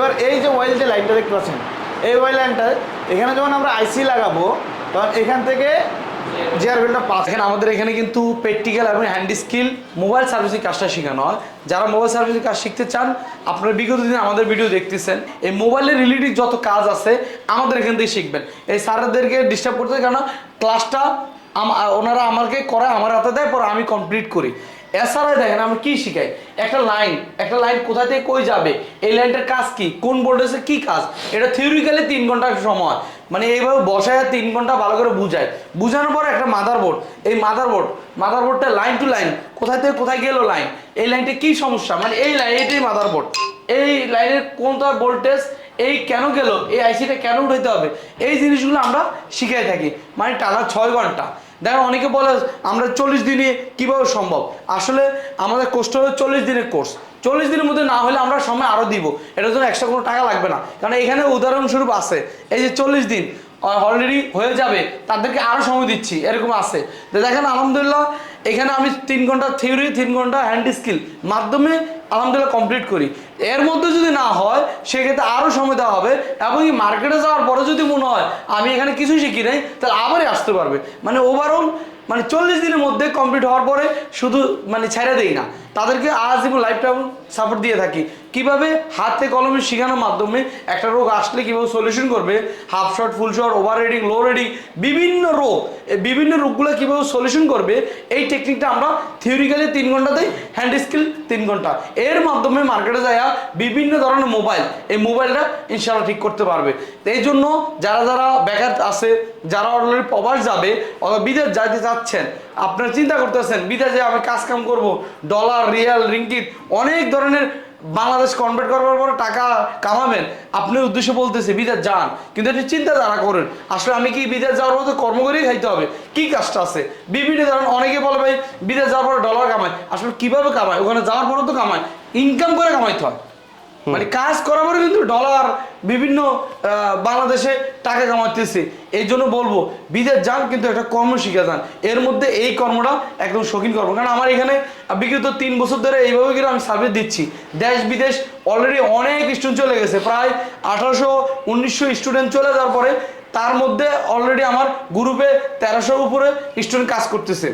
এবার এই যে ওয়েল যে লাইনটা দেখতে পাচ্ছেন, এই ওয়েল লাইনটা এখানে যখন আমরা আইসি লাগাবো তখন এখান থেকে জিআর বেলটা পাস। এখানে আমাদের এখানে কিন্তু প্র্যাকটিক্যাল এবং হ্যান্ড স্কিল মোবাইল সার্ভিসিং কাজটা শেখানো হয়। যারা মোবাইল সার্ভিসিং কাজ শিখতে চান, আপনারা বিগত দিনে আমাদের ভিডিও দেখতেছেন, এই মোবাইলের রিলেটেড যত কাজ আছে আমাদের এখান থেকে শিখবেন। এই স্যারদেরকে ডিস্টার্ব করতে, কেন ক্লাসটা ওনারা আমাকে করায়, আমার হাতে দেয়, পরে আমি কমপ্লিট করি। এছাড়াই দেখেন আমরা কি শিখাই, একটা লাইন কোথা থেকে কই যাবে, এই লাইনটার কাজ কি, কোন ভোল্টেজে কি কাজ, এটা থিওরিক্যালি 3 ঘন্টার সময়, মানে এইভাবে বসায় 3 ঘন্টা ভালো করে বুঝানোর পর একটা মাদারবোর্ড, এই মাদারবোর্ডটা লাইন টু লাইন কোথায় থেকে কোথায় গেল লাইন, এই লাইনটা কি সমস্যা, মানে এই লাইন, এটাই মাদারবোর্ড, এই লাইনের কোনটা ভোল্টেজ, এই কেন গেল, এই আইসিটা কেন উঠাইতে হবে, এই জিনিসগুলো আমরা শিখাই থাকি, মানে টানা 6 ঘন্টা। দেখেন অনেকে বলে আমরা 40 দিনে কিভাবে সম্ভব, আসলে আমাদের কোর্সটা হলো 40 দিনের কোর্স। 40 দিনের মধ্যে না হলে আমরা সময় আরও দিব, এটার জন্য এক্সট্রা কোনো টাকা লাগবে না, কারণ এখানে উদাহরণস্বরূপ আছে এই যে 40 দিন অলরেডি হয়ে যাবে, তাদেরকে আরও সময় দিচ্ছি, এরকম আছে। তো দেখেন আলহামদুলিল্লাহ এখানে আমি 3 ঘন্টা থিওরি, 3 ঘন্টা হ্যান্ড স্কিল মাধ্যমে আলহামদুলিল্লাহ কমপ্লিট করি। এর মধ্যে যদি না হয় সেক্ষেত্রে আরও সময় দেওয়া হবে, এবং এই মার্কেটে যাওয়ার পরে যদি মনে হয় আমি এখানে কিছুই শিখি নাই, তাহলে আবারই আসতে পারবে। মানে ওভারঅল মানে 40 দিনের মধ্যে কমপ্লিট হওয়ার পরে শুধু মানে ছেড়ে দেই না, তাদেরকে আজীবন লাইফ টাইম সাপোর্ট দিয়ে থাকি। কিভাবে হাতে কলমে শেখানোর মাধ্যমে একটা রোগ আসলে কীভাবে সলিউশন করবে, হাফ শট, ফুল শট, ওভার রিডিং, লো রিডিং, বিভিন্ন রোগগুলো কীভাবে সলিউশন করবে, এই টেকনিকটা আমরা থিওরিক্যালি 3 ঘন্টাতেই, হ্যান্ড স্কিল 3 ঘন্টা, এর মাধ্যমে মার্কেটে যায় বিভিন্ন ধরনের মোবাইল, এই মোবাইলটা ইনশাআল্লাহ ঠিক করতে পারবে। তো এই জন্য যারা বেকার আছে, যারা অলরেডি প্রবাস যাবে অথবা বিদেশ যাইতে চাচ্ছেন, আপনারা চিন্তা করতেছেন বিদেশে আমি কাজ কাম করবো, ডলার, রিয়াল, রিঙ্গিত অনেক ধরনের বাংলাদেশ কনভার্ট করবার পরে টাকা কামাবেন, আপনার উদ্দেশ্য বলতেছে বিদেশ যান, কিন্তু এটি চিন্তা যারা করেন আসলে আমি কি বিদেশ যাওয়ার মতো কর্ম করেই খাইতে হবে, কি কাজটা আছে বিভিন্ন ধরনের। অনেকে বলে ভাই বিদেশ যাওয়ার পরে ডলার কামায়, আসলে কিভাবে কামায়, ওখানে যাওয়ার পরে তো কামায়, ইনকাম করে কামাইতে হয়, মানে কাজ করার পরে কিন্তু ডলার বিভিন্ন বাংলাদেশে টাকা কামাতেছে। এই জন্য বলবো বিদেশ যান, কিন্তু একটা কর্ম শিখে যান, এর মধ্যে এই কর্মটা একদম শৌখিন কর্ম। কারণ আমার এখানে বিগত 3 বছর ধরে এইভাবে কিন্তু আমি সার্ভিস দিচ্ছি, দেশ বিদেশ অলরেডি অনেক স্টুডেন্ট চলে গেছে, প্রায় 1800-1900 স্টুডেন্ট চলে যাওয়ার পরে তার মধ্যে অলরেডি আমার গ্রুপে 1300 উপরে স্টুডেন্ট কাজ করতেছে।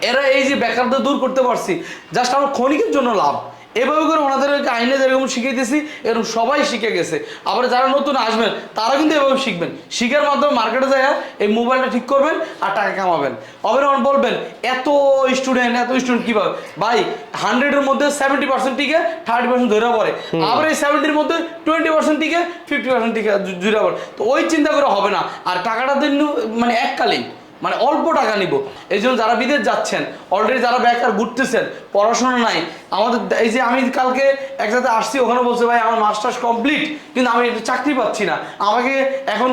এরা এই যে বেকারদের দূর করতে পারছি জাস্ট আমার ক্ষণিকের জন্য লাভ। এভাবে করে ওনাদেরকে আইনে যেরকম শিখিয়েতেছি এরকম সবাই শিখে গেছে, আবার যারা নতুন আসবেন তারা কিন্তু এভাবে শিখবেন, শিখার মাধ্যমে মার্কেটে যায় এই মোবাইলটা ঠিক করবেন আর টাকা কামাবেন। অবশ্যই বলবেন এত স্টুডেন্ট কীভাবে ভাই, 100-এর মধ্যে 70% টিকে 30% ধরে পড়ে, আবার এই 70-এর মধ্যে 20% টিকে 50% টিকে ধরে পড়ে, তো ওই চিন্তা করে হবে না। আর টাকাটা দিন মানে এককালীন, মানে অল্প টাকা নিব। এই জন্য যারা বিদেশ যাচ্ছেন, অলরেডি যারা বেকার ঘুরতেছেন, পড়াশোনা নাই, আমাদের এই যে আমি কালকে এক জায়গায় আসছি, ওখানে বলছে ভাই আমার মাস্টার্স কমপ্লিট কিন্তু আমি একটু চাকরি পাচ্ছি না, আমাকে এখন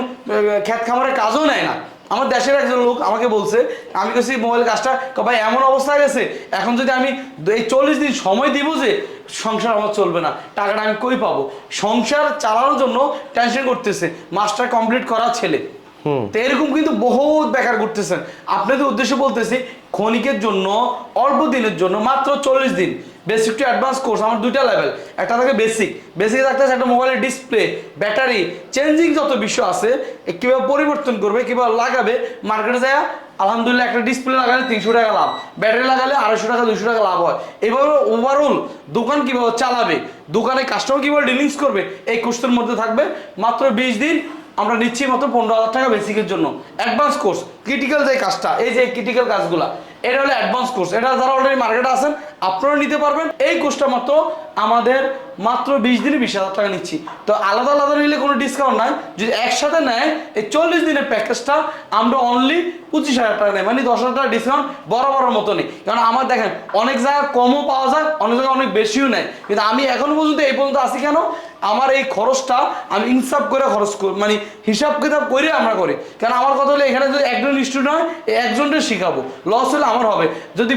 ক্ষেত খামারের কাজও নেয় না। আমার দেশের একজন লোক আমাকে বলছে, আমি কাছে মোবাইল কাজটা ভাই এমন অবস্থা গেছে, এখন যদি আমি এই 40 দিন সময় দিব যে সংসার আমার চলবে না, টাকাটা আমি কই পাবো, সংসার চালানোর জন্য টেনশন করতেছে মাস্টার কমপ্লিট করা ছেলে। তো এরকম কিন্তু বহুত বেকার করতেছেন। আপনাদের উদ্দেশ্যে বলতেছি ক্ষণিকের জন্য, অল্প দিনের জন্য, মাত্র 40 দিন বেসিক টু অ্যাডভান্স কোর্স। আমার 2টা লেভেল, একটা থাকে বেসিক থাকতেছে একটা মোবাইলের ডিসপ্লে, ব্যাটারি চেঞ্জিং যত বিষয় আছে, কীভাবে পরিবর্তন করবে, কীভাবে লাগাবে, মার্কেটে যায় আলহামদুলিল্লাহ একটা ডিসপ্লে লাগালে 300 টাকা লাভ, ব্যাটারি লাগালে 250 টাকা 200 টাকা লাভ হয়। এভাবে ওভারঅল দোকান কীভাবে চালাবে, দোকানে কাস্টমার কীভাবে ডিলিংস করবে, এই কোর্সের মধ্যে থাকবে। মাত্র 20 দিন আমরা নিচ্ছি মাত্র 15,000 টাকা বেসিকের জন্য। অ্যাডভান্স কোর্স ক্রিটিক্যাল যে কাজটা, এই যে ক্রিটিক্যাল কাজগুলা, এটা হলো অ্যাডভান্স কোর্স। এটা যারা অলরেডি মার্কেটে আছেন আপনারা নিতে পারবেন। এই কোর্সটা মাত্র আমাদের মাত্র 20 দিনে 20,000 টাকা নিচ্ছি। তো আলাদা আলাদা নিলে কোনো ডিসকাউন্ট নাই, যদি একসাথে নেয় এই 40 দিনের প্যাকেজটা আমরা অনলি 25,000 টাকা নেই, মানে 10,000 টাকা ডিসকাউন্ট বরাবরের মতো নেই। কারণ আমার দেখেন অনেক জায়গায় কমও পাওয়া যায়, অনেক জায়গায় অনেক বেশিও নেয়, কিন্তু আমি এখনো পর্যন্ত এই পর্যন্ত আসি কেন, আমার এই খরচটা আমি ইনসাফ করে খরচ করি, মানে হিসাব কিতাব করে আমরা করি। কারণ আমার কথা হলো এখানে যদি একজন স্টুডেন্ট হয় একজনকে শিখাবো, লস হলে আমার হবে। যদি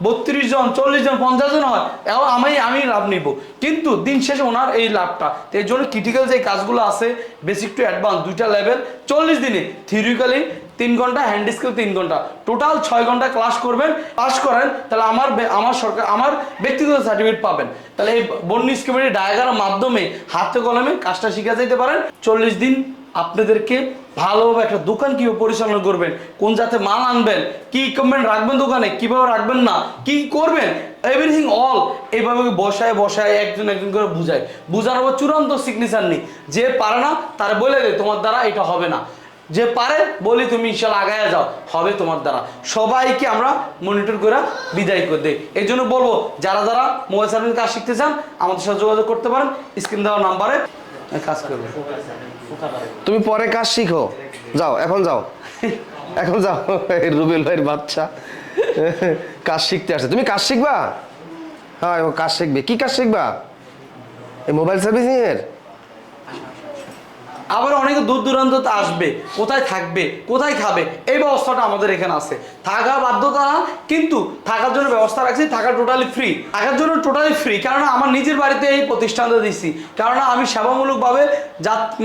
32 জন 40 জন 50 জন হয় এবং আমি লাভ নিব, কিন্তু দিন শেষে ওনার এই লাভটা। তো এই জন্য ক্রিটিক্যাল যে কাজগুলো আছে বেসিক টু অ্যাডভান্স 2টা লেভেল 40 দিনে থিওরিক্যালি 3 ঘন্টা, হ্যান্ড স্কিল 3 ঘন্টা, টোটাল 6 ঘন্টা ক্লাস করবেন। পাস করেন তাহলে আমার ব্যক্তিগত সার্টিফিকেট পাবেন। তাহলে এই বন্যু স্কিমের ডায়াগ্রামের মাধ্যমে হাতে কলমে কাজটা শিখে যেতে পারেন। 40 দিন আপনাদেরকে ভালোভাবে একটা দোকান কীভাবে পরিচালনা করবেন, কোন জাতে মাল আনবেন, কি ইকুইপমেন্ট রাখবেন দোকানে, কীভাবে রাখবেন না, কি করবেন, এভরিথিং অল এইভাবে বসায় একজন করে বুঝানোর পর চূড়ান্ত সিগনেচার নেই। যে পারে না তার বলে দে তোমার দ্বারা এটা হবে না, যে পারে বলি তুমি ইনশাল্লাহ আগায় যাও, হবে তোমার দ্বারা। সবাইকে আমরা মনিটর করে বিদায় করে দিই। এই জন্য বলবো যারা মোবাইল সার্ভিস কাজ শিখতে চান আমাদের সাথে যোগাযোগ করতে পারেন, স্ক্রিন দেওয়া নাম্বারে কাজ করবে। তুমি পরে কাজ শিখো, যাও এখন যাও, এখন যাও। রুবেল ভাইয়ের বাচ্চা কাজ শিখতে আসছে। তুমি কাজ শিখবা? হ্যাঁ, ও কাজ শিখবে। কি কাজ শিখবা? এই মোবাইল সার্ভিসিং এর। আবার অনেকে দূর দূরান্ততে আসবে, কোথায় থাকবে, কোথায় খাবে, এই ব্যবস্থাটা আমাদের এখানে আছে। থাকা বাধ্যতা না, কিন্তু থাকার জন্য ব্যবস্থা রাখছি। থাকা টোটালি ফ্রি, থাকার জন্য টোটালি ফ্রি। কারণ আমার নিজের বাড়িতে এই প্রতিষ্ঠানটা দিচ্ছি, কারণ আমি সেবামূলকভাবে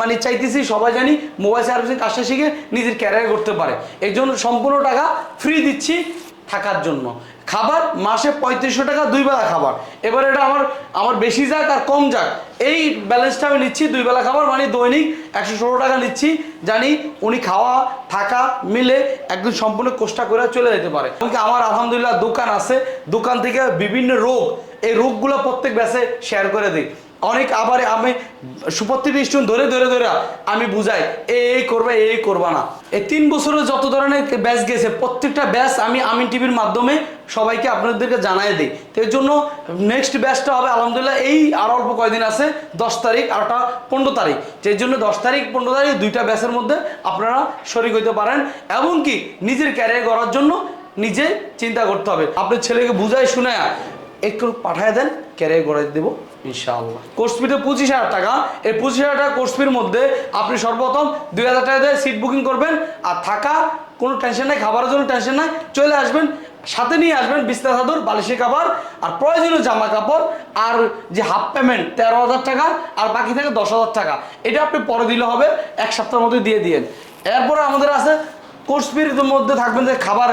মানে চাইতেছি সবাই জানি মোবাইল সার্ভিসিং কাজটা শিখে নিজের ক্যারিয়ার করতে পারে। এই জন্য সম্পূর্ণ টাকা ফ্রি দিচ্ছি থাকার জন্য। খাবার মাসে 3500 টাকা 2 বেলা খাবার। এবার এটা আমার বেশি যাক আর কম যাক, এই ব্যালেন্সটা আমি নিচ্ছি। 2 বেলা খাবার মানে দৈনিক 116 টাকা নিচ্ছি, জানি উনি খাওয়া থাকা মিলে একদম সম্পূর্ণ কোষ্টা করে চলে যেতে পারে। এমনকি আমার আলহামদুলিল্লাহ দোকান আছে, দোকান থেকে বিভিন্ন রোগ, এই রোগগুলো প্রত্যেক ব্যাচে শেয়ার করে দিই। অনেক আবার আমি প্রত্যেকটি স্টুডেন্ট ধরে আমি বুঝাই এই করবে, এই করবা না। এই 3 বছরে যত ধরনের ব্যাচ গেছে প্রত্যেকটা ব্যাচ আমি আমিন টিভির মাধ্যমে সবাইকে আপনাদেরকে জানাই দিই। তো এর জন্য নেক্সট ব্যাচটা হবে আলহামদুলিল্লাহ এই আর অল্প কয়েকদিন আছে, 10 তারিখ আর 15 তারিখ। যে জন্য 10 তারিখ 15 তারিখ 2টা ব্যাচের মধ্যে আপনারা শরিক হইতে পারেন। এবং কি নিজের ক্যারিয়ার করার জন্য নিজে চিন্তা করতে হবে। আপনার ছেলেকে বুঝাই শুনে একটু পাঠায় দেন, ক্যারিয়ার গড়াই দেবো ইনশাআল্লাহ। কোর্স ফিতে 25,000 টাকা। এই 25,000 টাকা কোর্স ফির মধ্যে আপনি সর্বপ্রথম 2,000 টাকা দিয়ে সিট বুকিং করবেন। আর থাকা কোনো টেনশন নাই, খাবারের জন্য টেনশন নাই, চলে আসবেন। সাথে নিয়ে আসবেন বিছনা চাদর, বালিশের কাপড় আর প্রয়োজনীয় জামা কাপড়। আর যে হাফ পেমেন্ট 13,000 টাকা আর বাকি থাকে 10,000 টাকা, এটা আপনি পরে দিলে হবে, 1 সপ্তাহের মধ্যে দিয়ে দিয়েন। এরপরে আমাদের আছে কোর্স ফির মধ্যে থাকবেন যে খাবার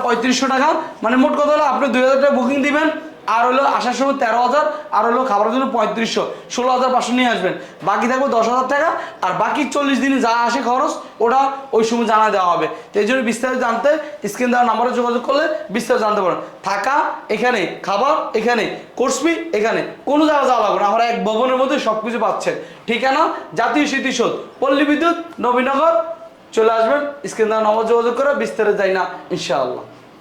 3500 টাকা, মানে মোট কথা হলো আপনি 2,000 টাকা বুকিং দিবেন, আর হলো আসার সময় 13,000, আর হলো খাবারের জন্য 3500, 16,500 নিয়ে আসবেন। বাকি থাকবে 10,000 টাকা। আর বাকি 40 দিনে যা আসে খরচ ওটা ওই সময় জানা দেওয়া হবে। তো এই জন্য বিস্তারিত জানতে স্ক্রিন দেওয়া নাম্বারে যোগাযোগ করলে বিস্তারিত জানতে পারেন। থাকা এখানে, খাবার এখানে, কোর্স ফি এখানে, কোনো জায়গা যাওয়া লাগবে না। আমরা এক ভবনের মধ্যে সব কিছু পাচ্ছেন। ঠিকানা জাতীয় স্মৃতিসৌধ, পল্লী বিদ্যুৎ, নবীনগর। চলে আসবেন, স্ক্রিন দেওয়া নাম্বার যোগাযোগ করে বিস্তারিত যাই না ইনশাআল্লাহ।